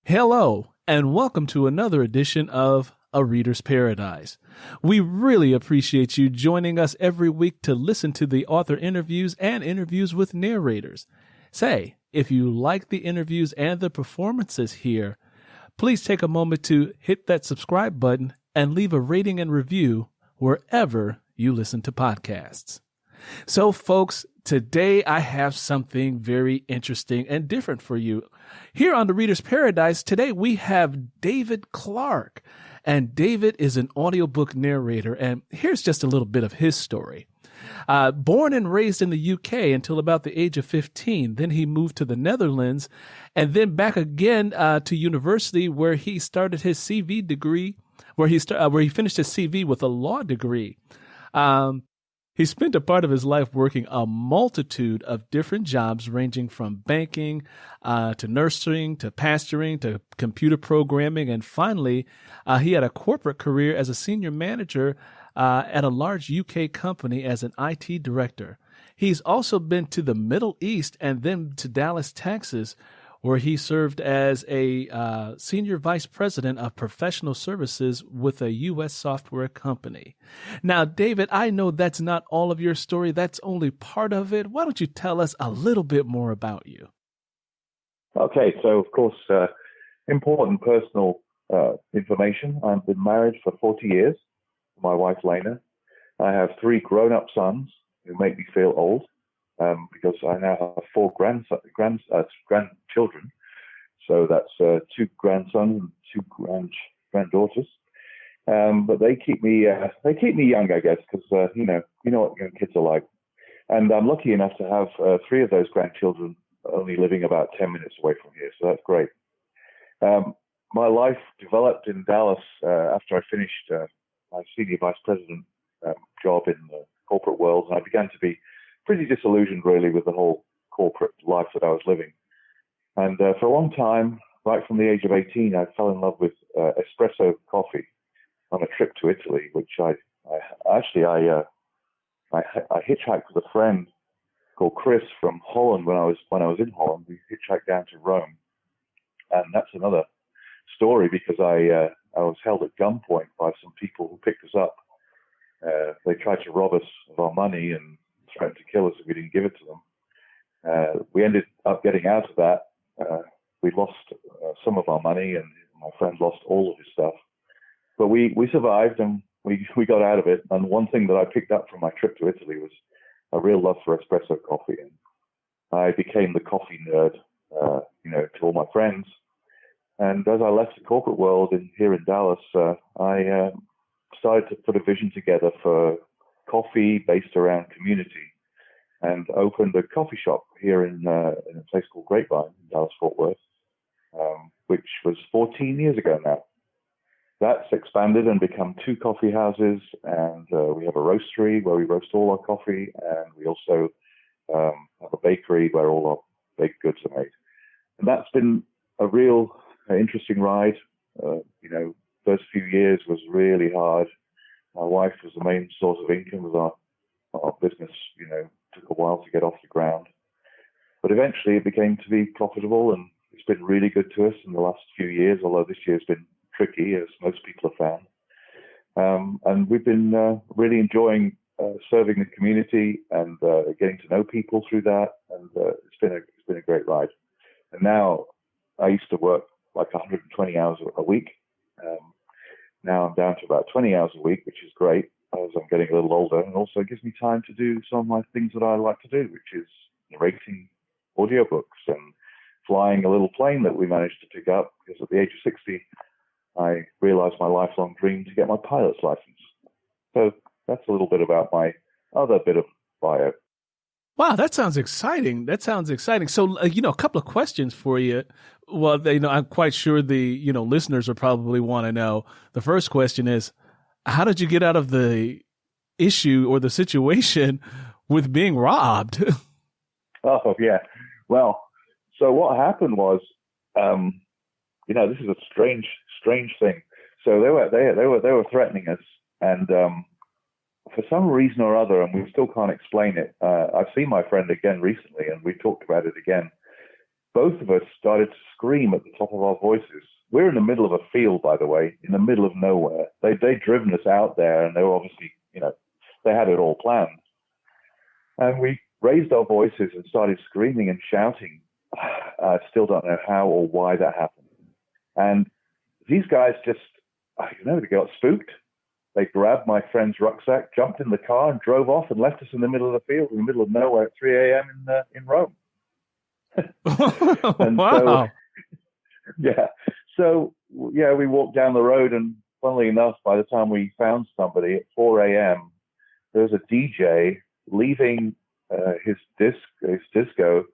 Hello, and welcome to another edition of A Reader's Paradise. We really appreciate you joining us every week to listen to the author interviews and interviews with narrators. Say, if you like the interviews and the performances here, please take a moment to hit that subscribe button and leave a rating and review wherever you listen to podcasts. So, folks, today I have something very interesting and different for you. Here on The Reader's Paradise, today we have David Clark. And David is an audiobook narrator, and here's just a little bit of his story. Born and raised in the UK until about the age of 15, then he moved to the Netherlands, and then back again to university where he started his CV degree, where he finished his CV with a law degree. He spent a part of his life working a multitude of different jobs ranging from banking to nursing to pastoring to computer programming. And finally, he had a corporate career as a senior manager at a large UK company as an IT director. He's also been to the Middle East and then to Dallas, Texas, where he served as a senior vice president of professional services with a U.S. software company. Now, David, I know that's not all of your story. That's only part of it. Why don't you tell us a little bit more about you? Okay, so of course, important personal information. I've been married for 40 years to my wife, Lena. I have 3 grown-up sons who make me feel old. Because I now have 4 grandchildren, so that's 2 grandsons and 2 granddaughters. But they keep me young, I guess, because you know what young kids are like. And I'm lucky enough to have 3 of those grandchildren only living about 10 minutes away from here, so that's great. My life developed in Dallas after I finished my senior vice president job in the corporate world, and I began to be pretty disillusioned, really, with the whole corporate life that I was living. And for a long time, right from the age of 18, I fell in love with espresso coffee on a trip to Italy, which I hitchhiked with a friend called Chris from Holland when I was in Holland. We hitchhiked down to Rome, and that's another story because I was held at gunpoint by some people who picked us up. They tried to rob us of our money and threatened to kill us if we didn't give it to them. We ended up getting out of that. We lost some of our money, and my friend lost all of his stuff. But we survived, and we got out of it. And one thing that I picked up from my trip to Italy was a real love for espresso coffee. And I became the coffee nerd, to all my friends. And as I left the corporate world here in Dallas, I started to put a vision together for coffee based around community, and opened a coffee shop here in a place called Grapevine in Dallas-Fort Worth, which was 14 years ago now. That's expanded and become 2 coffee houses, and we have a roastery where we roast all our coffee, and we also have a bakery where all our baked goods are made. And that's been a real interesting ride. First few years was really hard. My wife was the main source of income, was our business, took a while to get off the ground. But eventually it became to be profitable, and it's been really good to us in the last few years, although this year's been tricky, as most people have found. And we've been really enjoying serving the community and getting to know people through that, and it's been a great ride. And now I used to work like 120 hours a week. Now I'm down to about 20 hours a week, which is great as I'm getting a little older, and also gives me time to do some of my things that I like to do, which is narrating audiobooks and flying a little plane that we managed to pick up, because at the age of 60, I realized my lifelong dream to get my pilot's license. So that's a little bit about my other bit of bio. Wow, that sounds exciting. So, a couple of questions for you. Well, I'm quite sure the, listeners will probably want to know. The first question is, how did you get out of the issue or the situation with being robbed? Oh, yeah. Well, so what happened was, this is a strange thing. So they were threatening us, and for some reason or other, and we still can't explain it. I've seen my friend again recently, and we talked about it again. both of us started to scream at the top of our voices. We're in the middle of a field, by the way, in the middle of nowhere. They'd driven us out there, and they were obviously, they had it all planned. And we raised our voices and started screaming and shouting. I still don't know how or why that happened. And these guys just, they got spooked. They grabbed my friend's rucksack, jumped in the car, and drove off and left us in the middle of the field, in the middle of nowhere at 3 a.m. in Rome. And wow. So we walked down the road, and funnily enough, by the time we found somebody at 4 a.m., there was a DJ leaving his disco,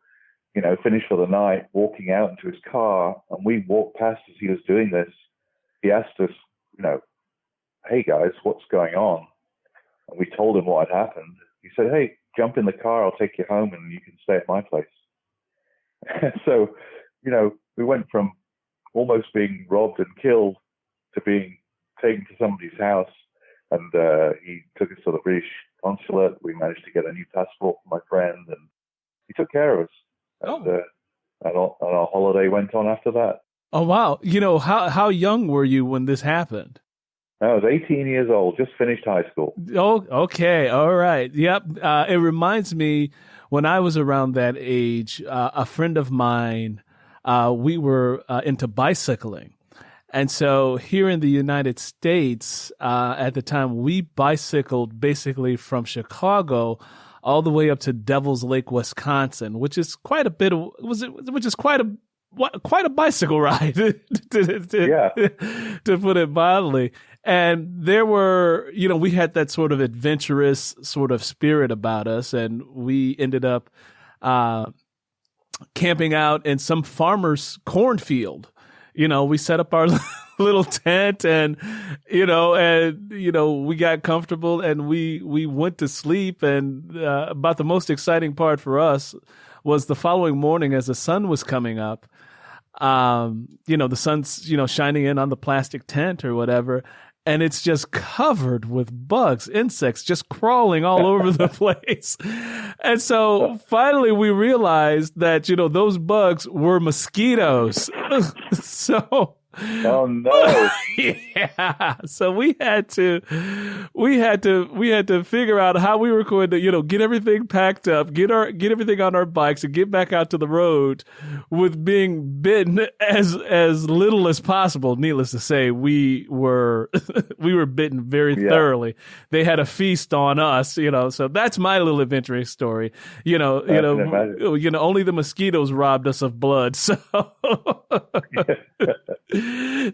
finished for the night, walking out into his car, and we walked past as he was doing this. He asked us, hey guys, what's going on? And we told him what had happened. He said, hey, jump in the car, I'll take you home and you can stay at my place. So, we went from almost being robbed and killed to being taken to somebody's house. And he took us to the British consulate. We managed to get a new passport for my friend, and he took care of us. And our holiday went on after that. Oh, wow. How young were you when this happened? I was 18 years old, just finished high school. Oh, okay. All right. Yep. It reminds me, when I was around that age, a friend of mine, we were into bicycling. And so here in the United States, at the time, we bicycled basically from Chicago all the way up to Devil's Lake, Wisconsin, which is quite a bit of, quite a bicycle ride to put it mildly. And there were, we had that sort of adventurous sort of spirit about us, and we ended up camping out in some farmer's cornfield. We set up our little tent, and we got comfortable, and we went to sleep. And about the most exciting part for us was the following morning, as the sun was coming up. The sun's shining in on the plastic tent or whatever, and it's just covered with bugs, insects just crawling all over the place. And so finally we realized that, those bugs were mosquitoes. So oh no. Yeah. So we had to figure out how we were going to, get everything packed up, get everything on our bikes, and get back out to the road with being bitten as little as possible. Needless to say, we were bitten very thoroughly. They had a feast on us, so that's my little adventurous story. Only the mosquitoes robbed us of blood. So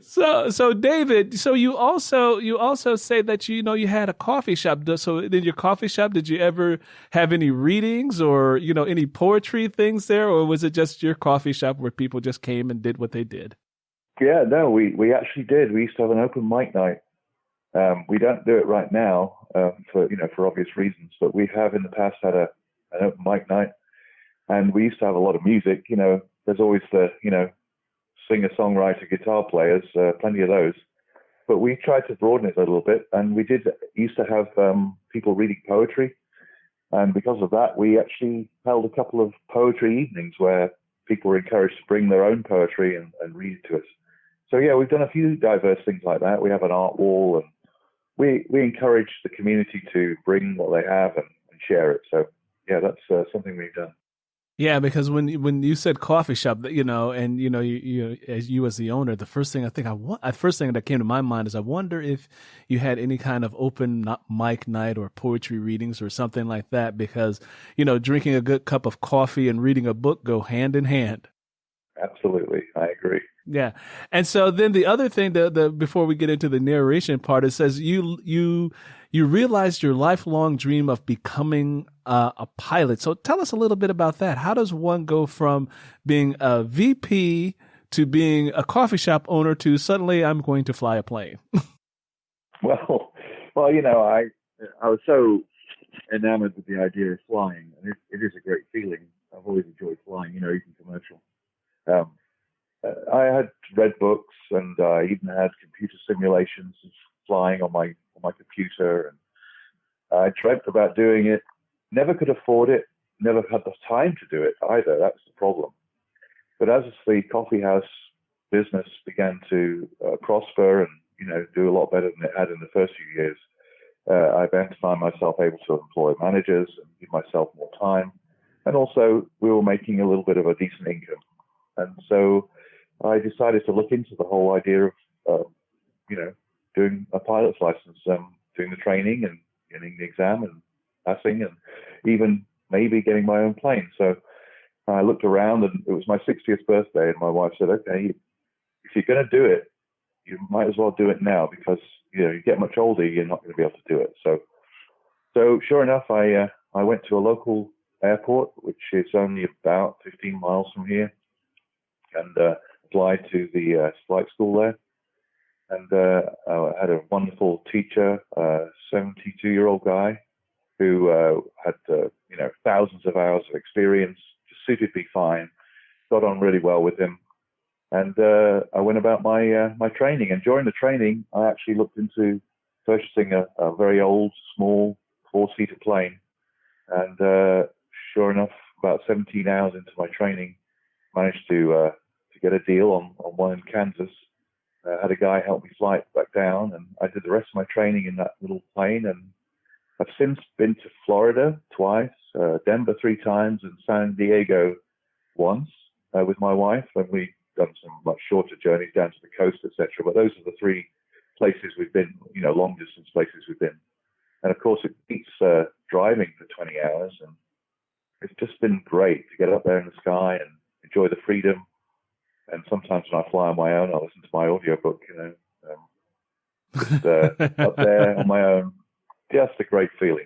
So David, so you also say that you had a coffee shop. So in your coffee shop, did you ever have any readings or any poetry things there, or was it just your coffee shop where people just came and did what they did? Yeah, no, we actually did. We used to have an open mic night. We don't do it right now for obvious reasons, but we have in the past had an open mic night, and we used to have a lot of music. There's always the singer-songwriter guitar players, plenty of those. But we tried to broaden it a little bit, and we used to have people reading poetry. And because of that, we actually held a couple of poetry evenings where people were encouraged to bring their own poetry and read it to us. So yeah, we've done a few diverse things like that. We have an art wall, and we encourage the community to bring what they have and share it. So yeah, that's something we've done. Yeah, because when you said coffee shop, you as the owner, the first thing that came to my mind is I wonder if you had any kind of open mic night or poetry readings or something like that, because drinking a good cup of coffee and reading a book go hand in hand. Absolutely, I agree. Yeah, and so then the other thing, the before we get into the narration part, it says you realized your lifelong dream of becoming a pilot. So tell us a little bit about that. How does one go from being a VP to being a coffee shop owner to suddenly I'm going to fly a plane? Well, I was so enamored with the idea of flying, and it is a great feeling. I've always enjoyed flying, even commercial. I had read books, and I even had computer simulations of flying on my computer, and I dreamt about doing it. Never could afford it. Never had the time to do it either. That's the problem. But as the coffee house business began to prosper and, do a lot better than it had in the first few years, I began to find myself able to employ managers and give myself more time. And also, we were making a little bit of a decent income. And so I decided to look into the whole idea of, doing a pilot's license, doing the training and getting the exam and passing, and even maybe getting my own plane. So I looked around, and it was my 60th birthday, and my wife said, okay, if you're going to do it, you might as well do it now, because you get much older, you're not going to be able to do it. So sure enough, I went to a local airport, which is only about 15 miles from here, and applied to the flight school there. And I had a wonderful teacher, a 72-year-old guy who had thousands of hours of experience, just suited me fine, got on really well with him. And I went about my training. And during the training, I actually looked into purchasing a very old, small, 4-seater plane. And sure enough, about 17 hours into my training, managed to get a deal on one in Kansas. Had a guy help me fly it back down, and I did the rest of my training in that little plane. And I've since been to Florida twice, Denver 3 times, and San Diego once with my wife. And we've done some much shorter journeys down to the coast, etc. But those are the 3 places we've been, long distance places we've been. And of course, it beats driving for 20 hours. And it's just been great to get up there in the sky and enjoy the freedom. And sometimes when I fly on my own, I listen to my audiobook, just up there on my own. Just a great feeling,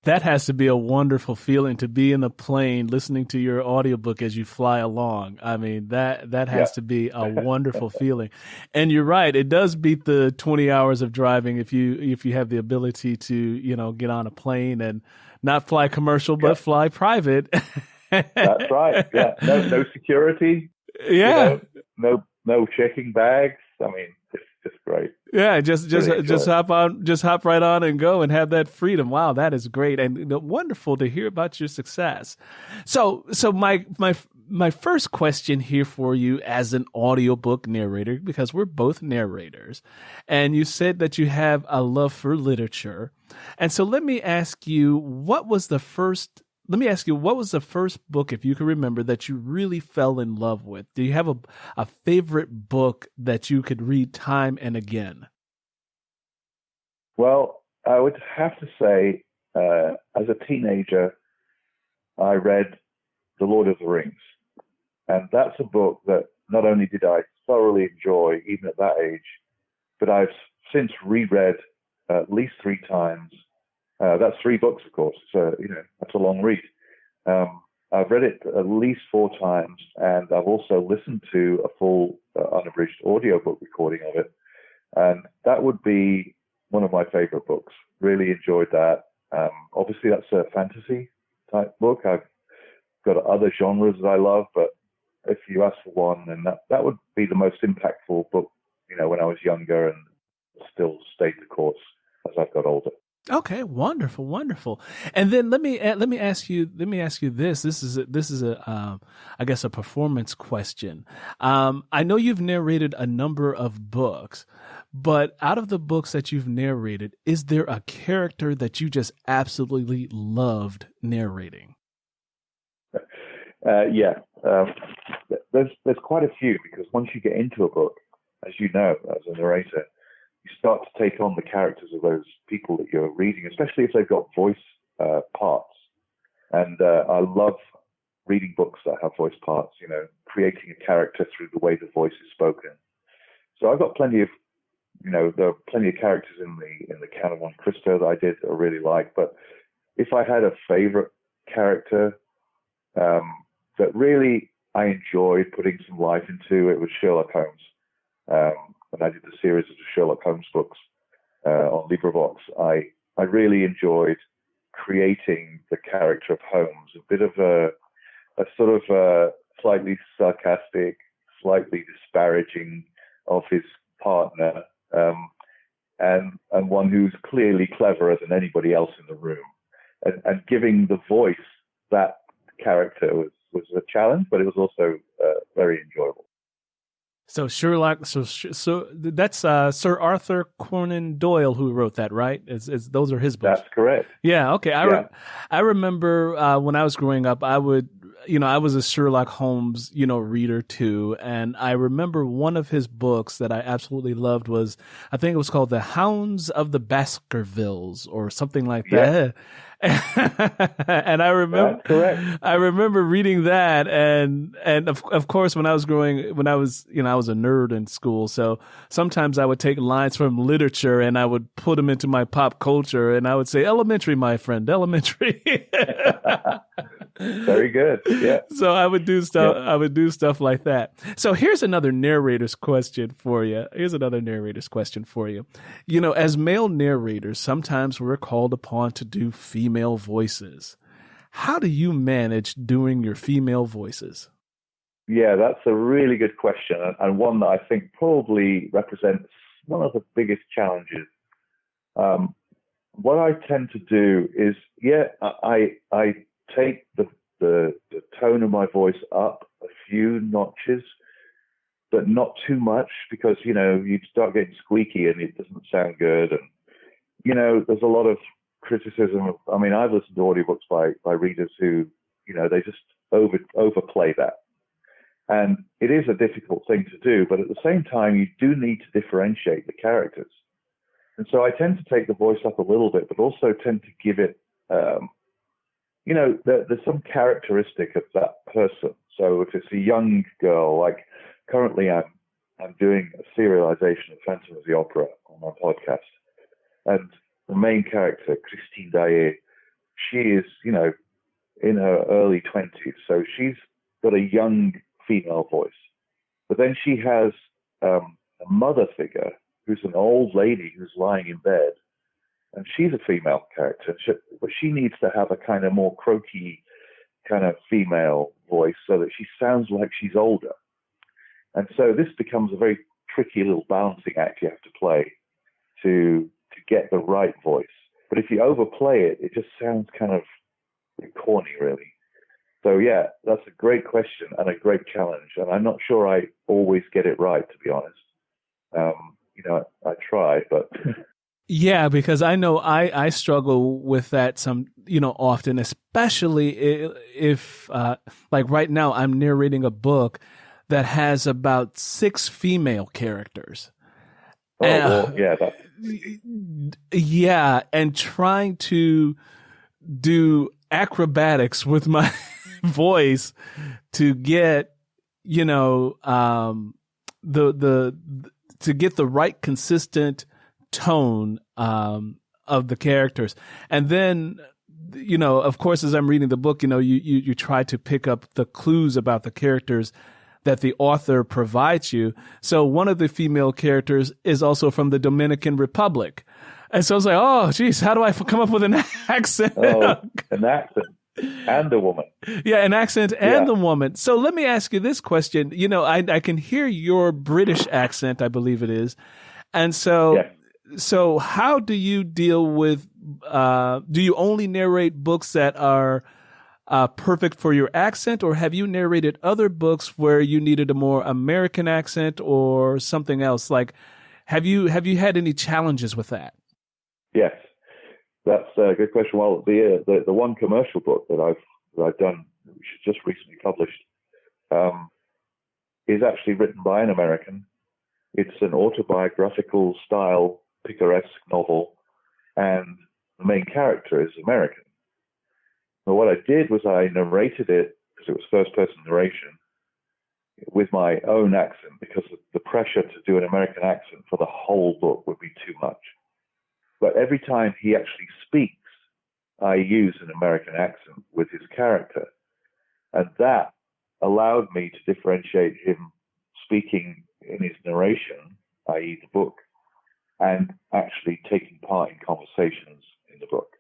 That has to be a wonderful feeling, to be in the plane listening to your audiobook as you fly along. I mean, that has to be a wonderful feeling. And you're right, it does beat the 20 hours of driving if you have the ability to, get on a plane and not fly commercial, but fly private. That's right. Yeah. No security. Yeah. No checking bags. I mean, it's just great. Yeah, just hop right on and go and have that freedom. Wow, that is great and wonderful to hear about your success. So my first question here for you as an audiobook narrator, because we're both narrators, and you said that you have a love for literature. And so let me ask you, what was the first book, if you can remember, that you really fell in love with? Do you have a favorite book that you could read time and again? Well, I would have to say, as a teenager, I read The Lord of the Rings. And that's a book that not only did I thoroughly enjoy, even at that age, but I've since reread at least 3 times. That's 3 books, of course. So, that's a long read. I've read it at least 4 times, and I've also listened to a full unabridged audiobook recording of it. And that would be one of my favorite books. Really enjoyed that. Obviously, that's a fantasy type book. I've got other genres that I love, but if you ask for one, then that would be the most impactful book, when I was younger, and still stayed the course as I've got older. Okay, wonderful, wonderful. And then let me ask you this. This is a I guess a performance question. I know you've narrated a number of books, but out of the books that you've narrated, is there a character that you just absolutely loved narrating? Yeah. There's quite a few, because once you get into a book, as you know, as a narrator, you start to take on the characters of those people that you're reading, especially if they've got voice parts. And I love reading books that have voice parts, creating a character through the way the voice is spoken. So I've got plenty of, there are plenty of characters in the Count of Monte Cristo that I did that I really like. But if I had a favorite character that really I enjoyed putting some life into, it was Sherlock Holmes. When I did the series of the Sherlock Holmes books on LibriVox, I really enjoyed creating the character of Holmes, a bit of a sort of slightly sarcastic, slightly disparaging of his partner, and one who's clearly cleverer than anybody else in the room. And giving the voice that character was a challenge, but it was also very enjoyable. So Sherlock, so that's Sir Arthur Conan Doyle who wrote that, right? Those are his books. That's correct. Yeah. Okay. I remember when I was growing up, I was a Sherlock Holmes, reader too, and I remember one of his books that I absolutely loved was, I think it was called The Hounds of the Baskervilles or something like that. And I remember reading that, and of course when I was I was a nerd in school, so sometimes I would take lines from literature and I would put them into my pop culture, and I would say elementary, my friend, elementary. Very good. Yeah. So I would do stuff. Yeah. I would do stuff like that. So here's another narrator's question for you. As male narrators, sometimes we're called upon to do female voices. How do you manage doing your female voices? Yeah, that's a really good question, and one that I think probably represents one of the biggest challenges. What I tend to do is, I take the tone of my voice up a few notches, but not too much, because you start getting squeaky and it doesn't sound good. And there's a lot of criticism. I've listened to audiobooks by readers who they just overplay that, and it is a difficult thing to do. But at the same time, you do need to differentiate the characters, and so I tend to take the voice up a little bit, but also tend to give it there's some characteristic of that person. So if it's a young girl, like currently I'm doing a serialization of Phantom of the Opera on my podcast, and the main character, Christine Daae, she is, in her early 20s, so she's got a young female voice. But then she has a mother figure who's an old lady who's lying in bed, and she's a female character, but she needs to have a kind of more croaky kind of female voice so that she sounds like she's older. And so this becomes a very tricky little balancing act you have to play to get the right voice. But if you overplay it, it just sounds kind of corny, really. So yeah, that's a great question and a great challenge. And I'm not sure I always get it right, to be honest. I try, but... Yeah, because I know I struggle with that often, especially if like right now I'm narrating a book that has about 6 female characters. Yeah, and trying to do acrobatics with my voice to get, to get the right consistent tone of the characters. And then, of course, as I'm reading the book, you try to pick up the clues about the characters that the author provides you. So one of the female characters is also from the Dominican Republic. And so I was like, oh, geez, how do I come up with an accent? Oh, an accent and a woman. Yeah, an accent and a woman. So let me ask you this question. I can hear your British accent, I believe it is. And so... Yes. So how do you deal with, do you only narrate books that are perfect for your accent, or have you narrated other books where you needed a more American accent or something else? Like, have you had any challenges with that? Yes, that's a good question. Well, the one commercial book that I've done, which is just recently published, is actually written by an American. It's an autobiographical style picaresque novel, and the main character is American. But what I did was I narrated it, because it was first-person narration, with my own accent, because the pressure to do an American accent for the whole book would be too much. But every time he actually speaks, I use an American accent with his character. And that allowed me to differentiate him speaking in his narration, i.e. the book, and actually taking part in conversations in the book.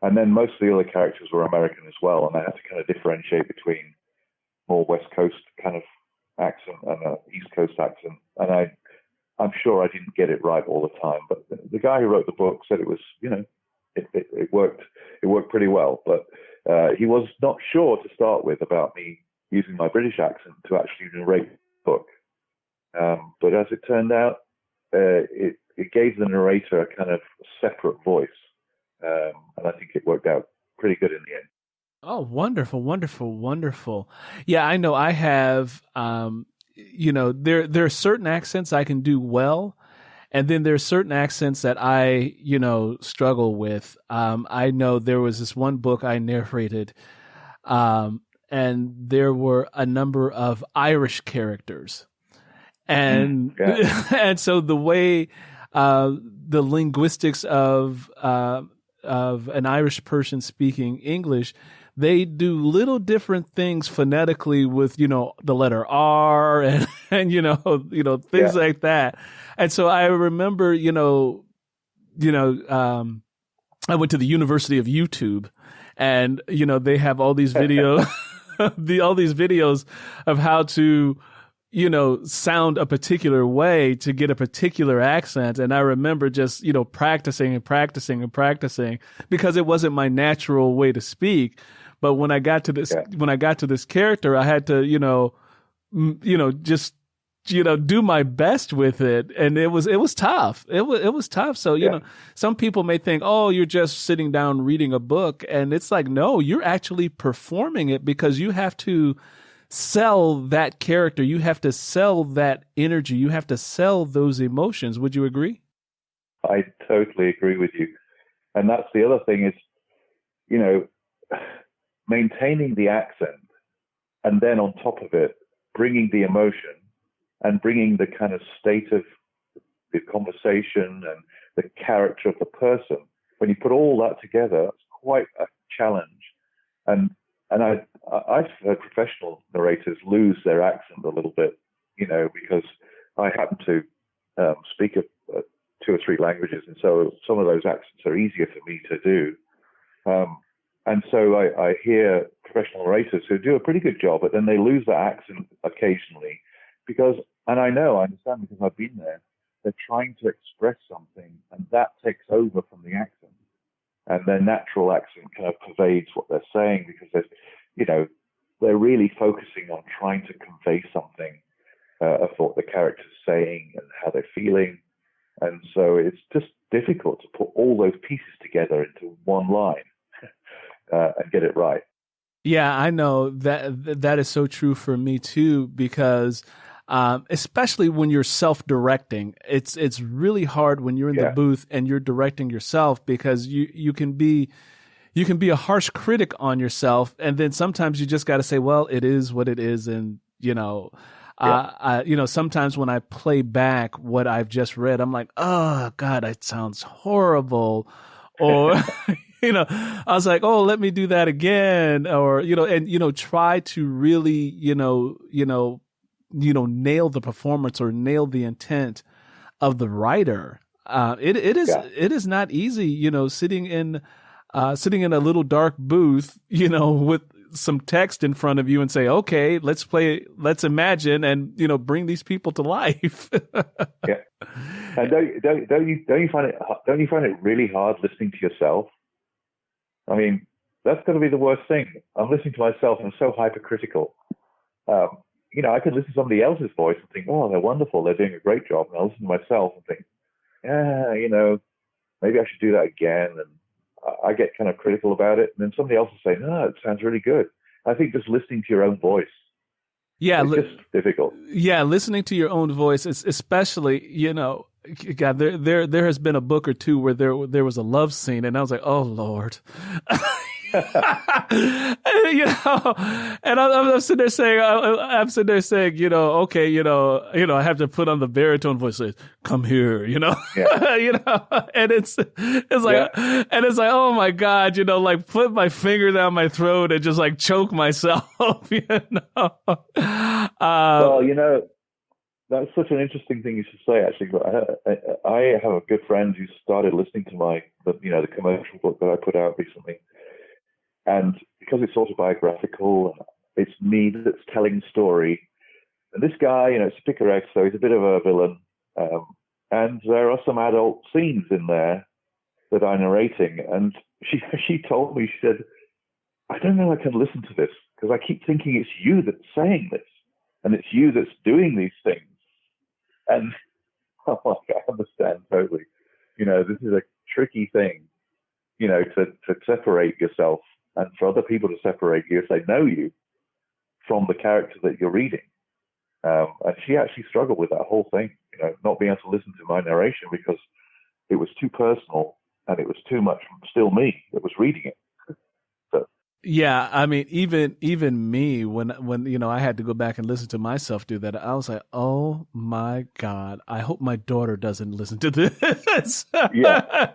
And then most of the other characters were American as well, and I had to kind of differentiate between more West Coast kind of accent and an East Coast accent. And I'm sure I didn't get it right all the time, but the guy who wrote the book said it was, it worked pretty well. But he was not sure to start with about me using my British accent to actually narrate the book. But as it turned out, it gave the narrator a kind of separate voice. And I think it worked out pretty good in the end. Oh, wonderful, wonderful, wonderful. Yeah, I know I have, there are certain accents I can do well. And then there's certain accents that I, struggle with. I know there was this one book I narrated, and there were a number of Irish characters. And and so the way the linguistics of an Irish person speaking English, they do little different things phonetically with the letter R and things like that. And so I remember I went to the University of YouTube, and they have all these videos all these videos of how to sound a particular way to get a particular accent. And I remember just, practicing and practicing and practicing because it wasn't my natural way to speak. But when I got to this character, I had to, just, do my best with it. And it was tough. It was tough. So, some people may think, oh, you're just sitting down reading a book. And it's like, no, you're actually performing it because you have to sell that character. You have to sell that energy. You have to sell those emotions. Would you agree? I totally agree with you. And that's the other thing is, maintaining the accent and then on top of it, bringing the emotion and bringing the kind of state of the conversation and the character of the person. When you put all that together, it's quite a challenge. And I've heard professional narrators lose their accent a little bit, because I happen to speak 2 or 3 languages, and so some of those accents are easier for me to do. And so I hear professional narrators who do a pretty good job, but then they lose that accent occasionally because, and I understand because I've been there, they're trying to express something, and that takes over from the accent. And their natural accent kind of pervades what they're saying because they're really focusing on trying to convey something of what the character's saying and how they're feeling. And so it's just difficult to put all those pieces together into one line and get it right. Yeah, I know that is so true for me too, because especially when you're self-directing, it's really hard when you're in the booth and you're directing yourself because you can be a harsh critic on yourself, and then sometimes you just got to say, well, it is what it is, and sometimes when I play back what I've just read, I'm like, oh God, it sounds horrible, or I was like, oh, let me do that again, or try to really nail the performance or nail the intent of the writer. It is not easy, sitting in a little dark booth, with some text in front of you and say, okay, let's imagine and, bring these people to life. Yeah. And don't you find it really hard listening to yourself? I mean, that's going to be the worst thing. I'm listening to myself and I'm so hypercritical. I could listen to somebody else's voice and think, oh, they're wonderful. They're doing a great job. And I'll listen to myself and think, maybe I should do that again. And I get kind of critical about it. And then somebody else will say, no, it sounds really good. I think just listening to your own voice. Yeah. It's just difficult. Yeah. Listening to your own voice, especially, God, there has been a book or two where there was a love scene and I was like, oh Lord. And I'm sitting there saying, okay, I have to put on the baritone voice, say, come here, and it's like, and it's like, oh my God, like put my finger down my throat and just like choke myself, Well, that's such an interesting thing you should say, actually. But I have a good friend who started listening to the commercial book that I put out recently. And because it's autobiographical, it's me that's telling the story. And this guy, it's a picaresque, so he's a bit of a villain. And there are some adult scenes in there that I'm narrating. And she told me, she said, I don't know I can listen to this because I keep thinking it's you that's saying this and it's you that's doing these things. And I'm like, I understand totally. This is a tricky thing, to separate yourself and for other people to separate you if they know you from the character that you're reading. And she actually struggled with that whole thing, not being able to listen to my narration because it was too personal and it was too much still me that was reading it. So, Yeah, I mean, even me, when I had to go back and listen to myself do that, I was like, oh my God, I hope my daughter doesn't listen to this. yeah,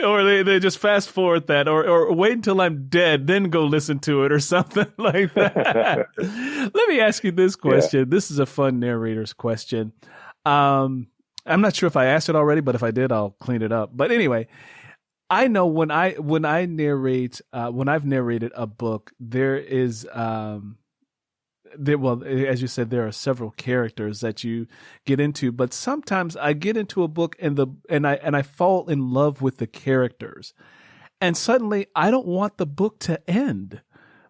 or they just fast forward that, or wait until I'm dead, then go listen to it or something like that. Let me ask you this question. Yeah. This is a fun narrator's question. I'm not sure if I asked it already, but if I did, I'll clean it up. But anyway, I know when I narrate, when I've narrated a book, there is, as you said, there are several characters that you get into, but sometimes I get into a book and I fall in love with the characters, and suddenly I don't want the book to end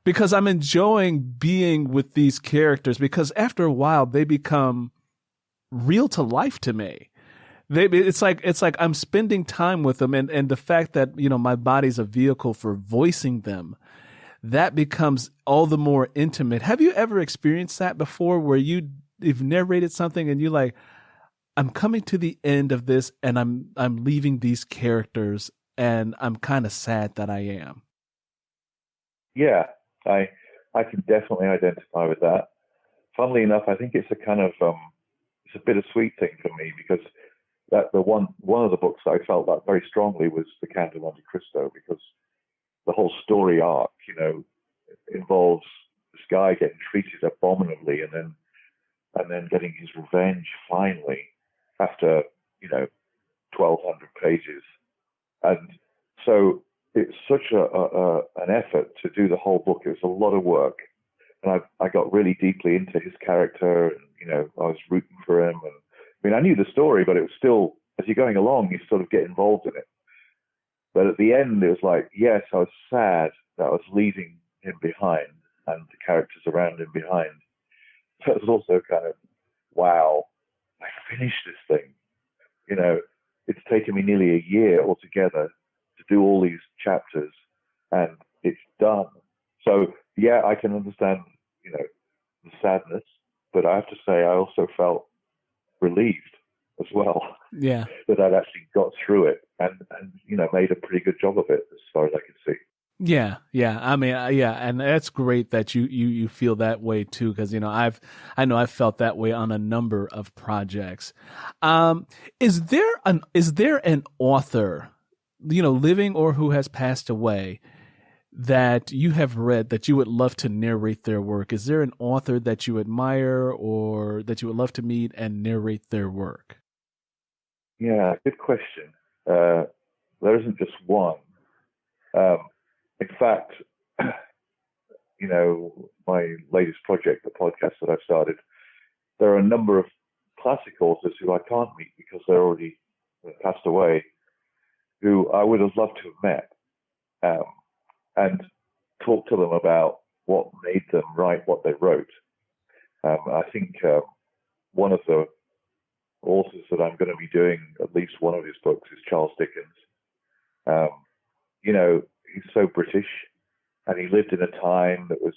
because I'm enjoying being with these characters, because after a while they become real to life to me. It's like I'm spending time with them, and the fact that my body's a vehicle for voicing them, that becomes all the more intimate. Have you ever experienced that before, where you've narrated something and you're like, I'm coming to the end of this, and I'm leaving these characters, and I'm kind of sad that I am? Yeah, I can definitely identify with that. Funnily enough, I think it's a kind of it's a bittersweet thing for me, because that one of the books that I felt that very strongly was The Count of Monte Cristo, because the whole story arc, involves this guy getting treated abominably and then getting his revenge finally after 1,200 pages, and so it's such an effort to do the whole book. It was a lot of work, and I got really deeply into his character, and I was rooting for him, and I knew the story, but it was still, as you're going along, you sort of get involved in it. But at the end, it was like, yes, I was sad that I was leaving him behind and the characters around him behind. But it was also kind of, wow, I finished this thing. It's taken me nearly a year altogether to do all these chapters, and it's done. So, yeah, I can understand, the sadness, but I have to say I also felt relieved as well. Yeah. That I'd actually got through it and made a pretty good job of it as far as I could see. Yeah. I mean, and that's great that you feel that way too, because I know I've felt that way on a number of projects. Is there an author, living or who has passed away, that you have read that you would love to narrate their work? Is there an author that you admire or that you would love to meet and narrate their work? Yeah, good question. There isn't just one. In fact, my latest project, the podcast that I've started, there are a number of classic authors who I can't meet because they're already passed away, who I would have loved to have met. And talk to them about what made them write what they wrote. I think one of the authors that I'm going to be doing at least one of his books is Charles Dickens. He's so British, and he lived in a time that was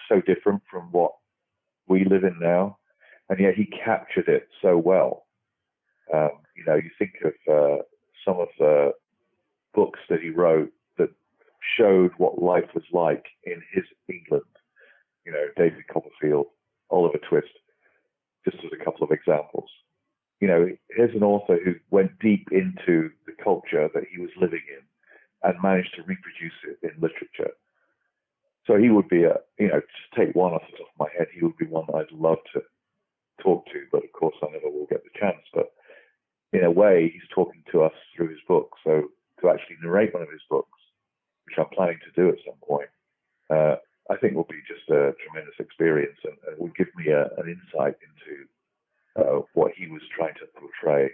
so different from what we live in now, and yet he captured it so well. You think of some of the books that he wrote that showed what life was like in his England. David Copperfield, Oliver Twist, just as a couple of examples. Here's an author who went deep into the culture that he was living in and managed to reproduce it in literature. So he would be just take one off the top of my head, he would be one that I'd love to talk to, but of course I never will get the chance. But in a way, he's talking to us through his book. So to actually narrate one of his books, which I'm planning to do at some point, I think will be just a tremendous experience, and will give me an insight into what he was trying to portray.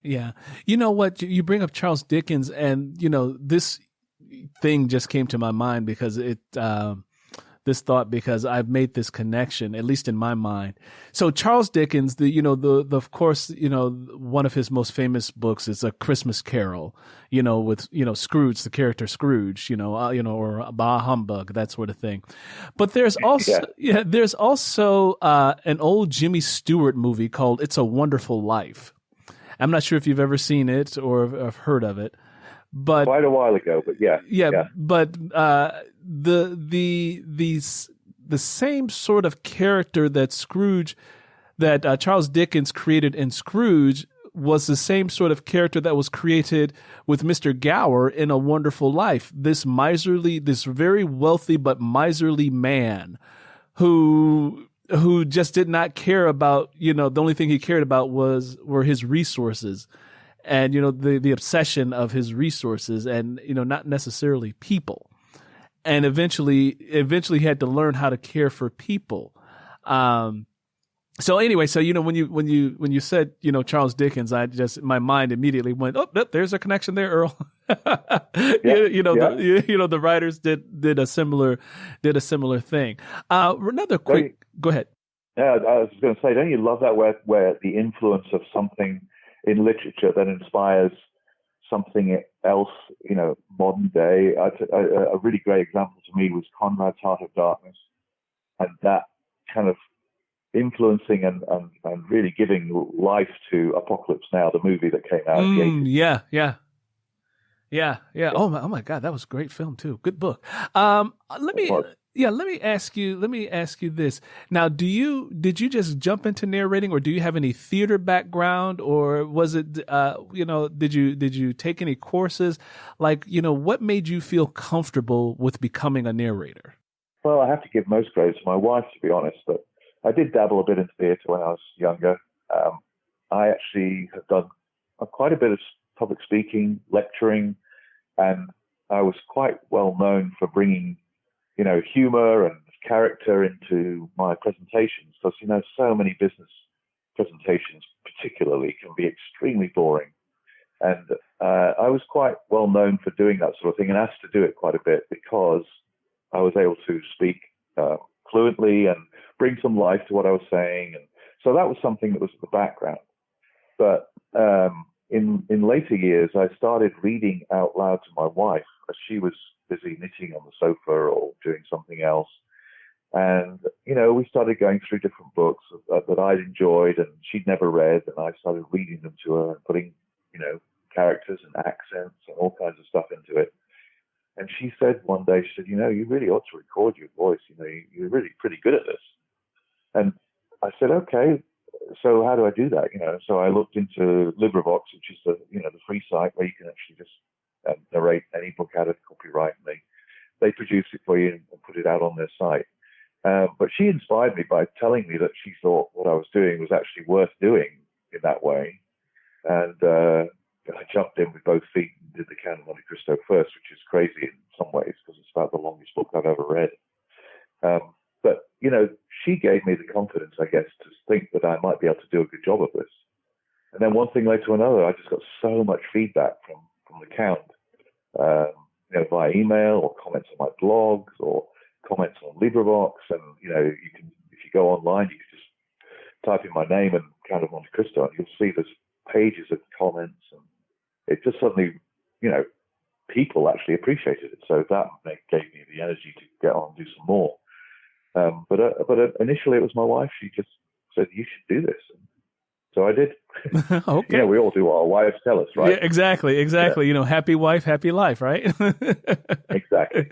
Yeah. You know what? You bring up Charles Dickens, and, this, thing just came to my mind because because I've made this connection, at least in my mind. So Charles Dickens, of course, one of his most famous books is A Christmas Carol, with, Scrooge, the character Scrooge, or Bah Humbug, that sort of thing. But there's also, there's also an old Jimmy Stewart movie called It's a Wonderful Life. I'm not sure if you've ever seen it or have heard of it. But quite a while ago, but yeah. But the same sort of character that Charles Dickens created in Scrooge was the same sort of character that was created with Mr. Gower in A Wonderful Life. This very wealthy but miserly man who just did not care about, the only thing he cared about were his resources. And, the obsession of his resources and, not necessarily people. And eventually he had to learn how to care for people. So anyway, when you said, Charles Dickens, my mind immediately went, oh, there's a connection there, Earl. The writers did a similar thing. Another quick, go ahead. Yeah, I was going to say, don't you love that where the influence of something in literature that inspires something else, modern day? A really great example to me was Conrad's Heart of Darkness, and that kind of influencing and really giving life to Apocalypse Now, the movie that came out in the 80s. Yeah. Oh my God, that was a great film too. Good book. Let me ask you this. Now, did you just jump into narrating, or do you have any theater background, or was it, did you take any courses? Like, what made you feel comfortable with becoming a narrator? Well, I have to give most credit to my wife, to be honest, but I did dabble a bit in theater when I was younger. I actually have done quite a bit of public speaking, lecturing, and I was quite well known for bringing humor and character into my presentations, because, so many business presentations particularly can be extremely boring. And I was quite well known for doing that sort of thing and asked to do it quite a bit because I was able to speak fluently and bring some life to what I was saying. And so that was something that was in the background. But in later years, I started reading out loud to my wife as she was busy knitting on the sofa or doing something else. And, we started going through different books that I'd enjoyed and she'd never read. And I started reading them to her and putting, characters and accents and all kinds of stuff into it. And she said one day, you really ought to record your voice. You're really pretty good at this. And I said, okay, so how do I do that? So I looked into LibriVox, which is the free site where you can actually just narrate any book out of copyright, and they produce it for you and put it out on their site. But she inspired me by telling me that she thought what I was doing was actually worth doing in that way. And I jumped in with both feet and did the Count of Monte Cristo first, which is crazy in some ways because it's about the longest book I've ever read. But, she gave me the confidence, I guess, to think that I might be able to do a good job of this. And then one thing led to another. I just got so much feedback from the Count, via email or comments on my blogs or comments on LibriVox. And, you can, if you go online, you can just type in my name and Count of Monte Cristo, and you'll see there's pages of comments. And it just suddenly, people actually appreciated it. So that gave me the energy to get on and do some more. But initially it was my wife. She just said, you should do this. And so I did. Okay. We all do what our wives tell us, right? Yeah, exactly. Yeah. Happy wife, happy life, right? Exactly.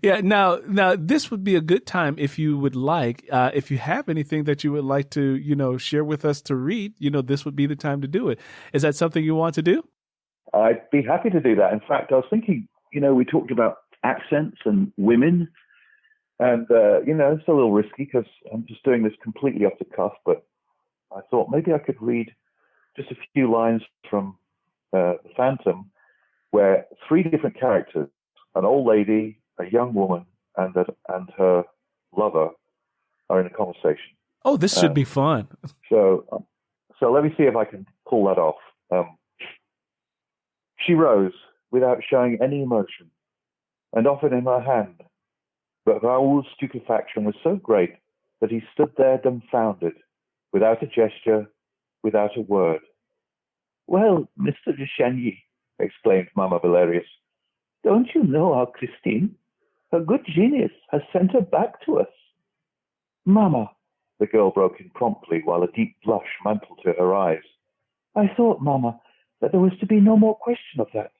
Yeah. Now this would be a good time if you would like, if you have anything that you would like to, share with us to read, this would be the time to do it. Is that something you want to do? I'd be happy to do that. In fact, I was thinking, we talked about accents and women. And, it's a little risky because I'm just doing this completely off the cuff, but I thought maybe I could read just a few lines from The Phantom, where three different characters, an old lady, a young woman, and her lover are in a conversation. Oh, this should be fun. So let me see if I can pull that off. She rose without showing any emotion. and offered him her hand. But Raoul's stupefaction was so great that he stood there dumbfounded, without a gesture, without a word. "Well, Mr. de Chagny," exclaimed Mamma Valerius, "don't you know our Christine? Her good genius has sent her back to us." "Mamma," the girl broke in promptly, while a deep blush mantled to her eyes, "I thought, Mamma, that there was to be no more question of that.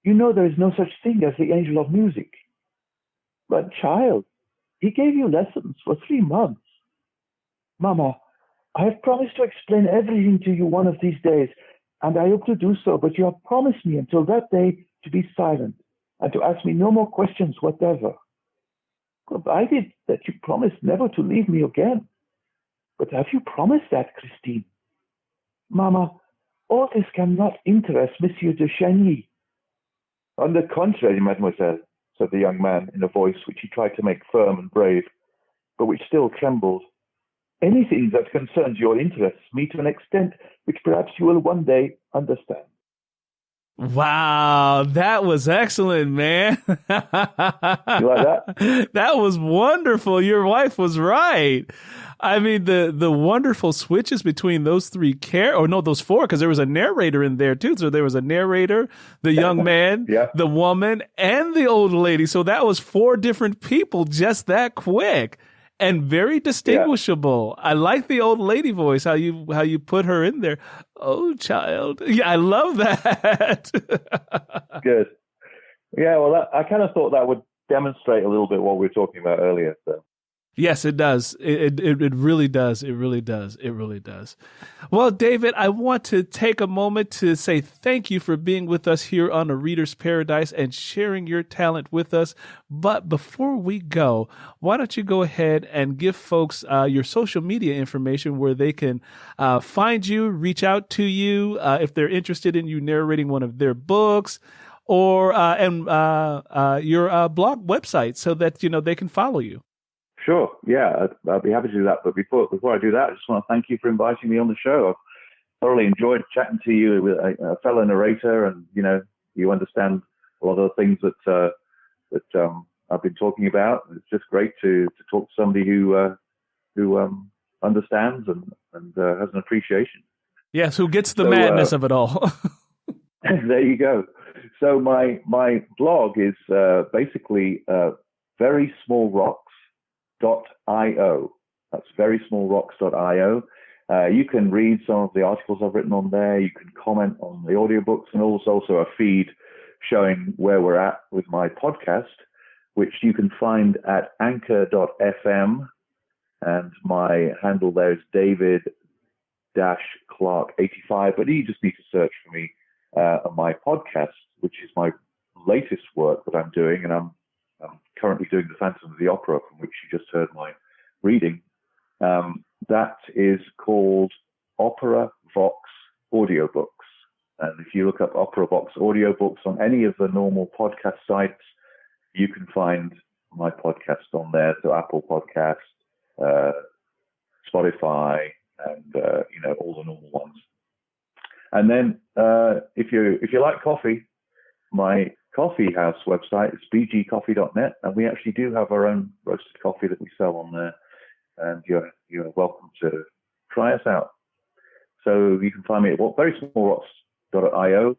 You know there is no such thing as the angel of music." "But, child, he gave you lessons for 3 months." "Mamma, I have promised to explain everything to you one of these days, and I hope to do so, but you have promised me until that day to be silent and to ask me no more questions whatever." "Provided that you promise never to leave me again." "But have you promised that, Christine?" "Mamma, all this cannot interest Monsieur de Chagny." "On the contrary, mademoiselle," said the young man in a voice which he tried to make firm and brave, but which still trembled. "Anything that concerns your interests me to an extent which perhaps you will one day understand." Wow, that was excellent, man. You like that? That was wonderful. Your wife was right. I mean, the wonderful switches between those those 4, because there was a narrator in there too. So there was a narrator, the young man, Yeah. the woman, and the old lady. So that was 4 different people just that quick. And very distinguishable. Yeah. I like the old lady voice, how you put her in there. "Oh, child." Yeah, I love that. Good. Yeah, well, I kind of thought that would demonstrate a little bit what we were talking about earlier. So. Yes, it does. It really does. It really does. It really does. Well, David, I want to take a moment to say thank you for being with us here on A Reader's Paradise and sharing your talent with us. But before we go, why don't you go ahead and give folks your social media information where they can find you, reach out to you if they're interested in you narrating one of their books, or your blog website so that they can follow you. Sure. Yeah, I'd be happy to do that. But before I do that, I just want to thank you for inviting me on the show. I've thoroughly enjoyed chatting to you with a fellow narrator, and you understand a lot of the things that I've been talking about. It's just great to talk to somebody who understands and has an appreciation. Yes, who gets the madness of it all. There you go. So my blog is basically verysmallrocks.io. That's verysmallrocks.io. You can read some of the articles I've written on there. You can comment on the audiobooks, and also a feed showing where we're at with my podcast, which you can find at anchor.fm. And my handle there is David-Clark85. But you just need to search for me on my podcast, which is my latest work that I'm doing. And I'm currently doing The Phantom of the Opera, from which you just heard my reading. That is called Opera Vox Audiobooks. And if you look up Opera Vox Audiobooks on any of the normal podcast sites, you can find my podcast on there. So Apple Podcast, Spotify, and all the normal ones. And then if you like coffee, my coffee house website is bgcoffee.net, and we actually do have our own roasted coffee that we sell on there, and you're welcome to try us out. So you can find me at verysmallrocks.io,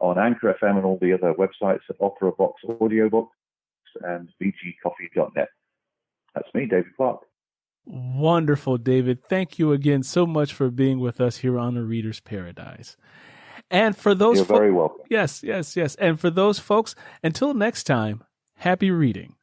on Anchor FM and all the other websites at Opera Vox Audiobooks and bgcoffee.net. That's me, David Clark. Wonderful, David. Thank you again so much for being with us here on A Reader's Paradise. And for those You're very welcome. Yes. And for those folks, until next time, happy reading.